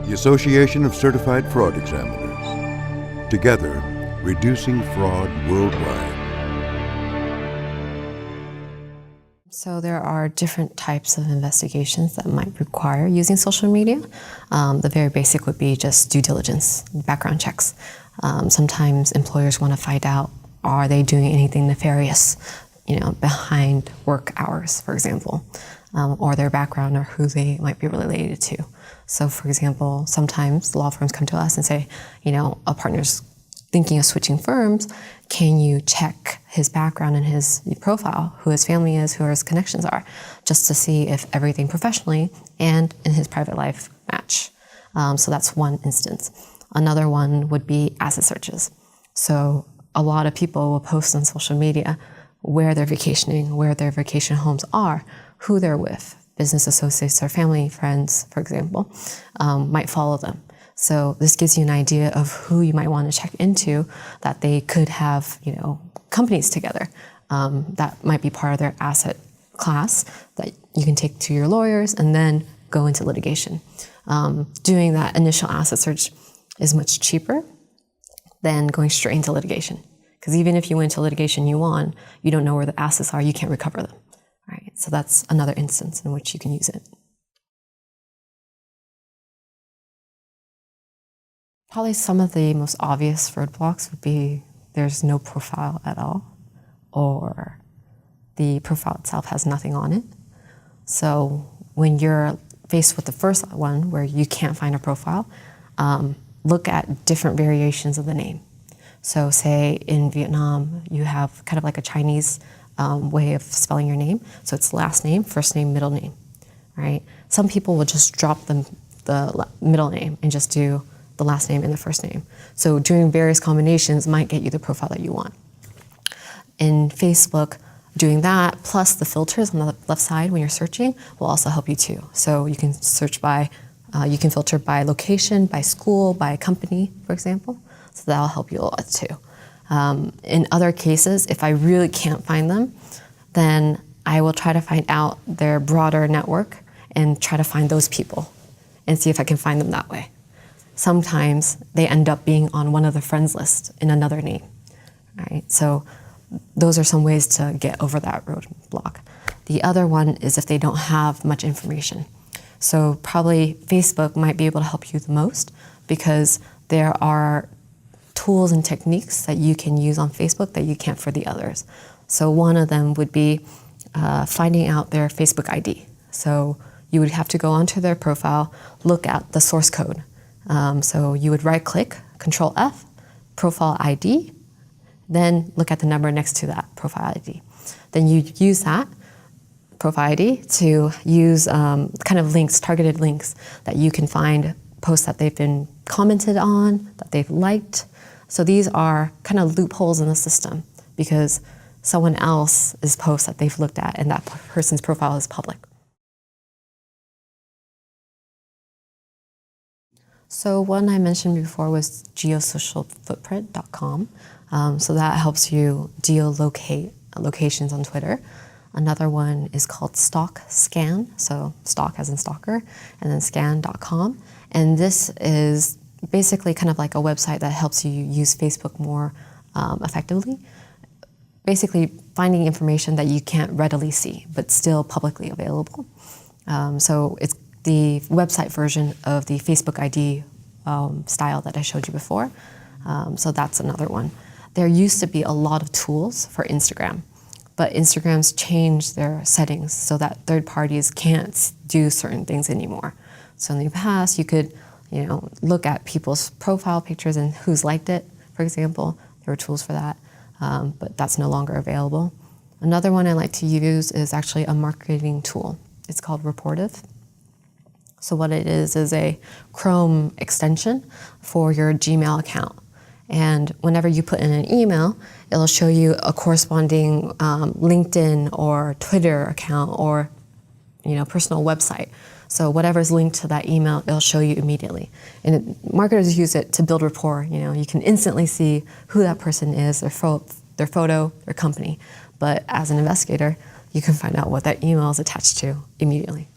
the Association of Certified Fraud Examiners. Together, reducing fraud worldwide. So there are different types of investigations that might require using social media. The very basic would be just due diligence, background checks. Sometimes employers want to find out, are they doing anything nefarious, behind work hours, for example, or their background or who they might be related to. So for example, sometimes law firms come to us and say, a partner's thinking of switching firms, can you check his background and his profile, who his family is, who his connections are, just to see if everything professionally and in his private life match. So that's one instance. Another one would be asset searches. So a lot of people will post on social media where they're vacationing, where their vacation homes are, who they're with. Business associates or family friends, for example, might follow them. So this gives you an idea of who you might want to check into, that they could have, companies together. That might be part of their asset class that you can take to your lawyers and then go into litigation. Doing that initial asset search is much cheaper than going straight into litigation. Because even if you went into litigation, you won, you don't know where the assets are, you can't recover them. Right? So that's another instance in which you can use it. Probably some of the most obvious roadblocks would be there's no profile at all, or the profile itself has nothing on it. So when you're faced with the first one where you can't find a profile, look at different variations of the name. So say in Vietnam, you have kind of like a Chinese way of spelling your name. So it's last name, first name, middle name, right? Some people will just drop the middle name and just do the last name and the first name. So doing various combinations might get you the profile that you want. In Facebook, doing that plus the filters on the left side when you're searching will also help you too. So you can search by, you can filter by location, by school, by company, for example. So that'll help you a lot too. In other cases, if I really can't find them, then I will try to find out their broader network and try to find those people and see if I can find them that way. Sometimes they end up being on one of the friends list in another name, right? So those are some ways to get over that roadblock. The other one is if they don't have much information. So probably Facebook might be able to help you the most because there are tools and techniques that you can use on Facebook that you can't for the others. So one of them would be finding out their Facebook ID. So you would have to go onto their profile, look at the source code. So you would right-click, Control F, Profile ID, then look at the number next to that profile ID. Then you use that profile ID to use kind of links, targeted links that you can find posts that they've been commented on, that they've liked. So these are kind of loopholes in the system because someone else's post that they've looked at and that person's profile is public. So one I mentioned before was geosocialfootprint.com. So that helps you geolocate locations on Twitter. Another one is called Stalk Scan, so stalk as in stalker, and then scan.com. And this is basically kind of like a website that helps you use Facebook more effectively. Basically finding information that you can't readily see, but still publicly available. So it's the website version of the Facebook ID style that I showed you before. So that's another one. There used to be a lot of tools for Instagram, but Instagram's changed their settings so that third parties can't do certain things anymore. So in the past, you could look at people's profile pictures and who's liked it, for example. There were tools for that, but that's no longer available. Another one I like to use is actually a marketing tool. It's called Reportive. So what it is a Chrome extension for your Gmail account. And whenever you put in an email, it'll show you a corresponding LinkedIn or Twitter account or personal website. So whatever's linked to that email, it'll show you immediately. And marketers use it to build rapport. You can instantly see who that person is, their photo, their company. But as an investigator, you can find out what that email is attached to immediately.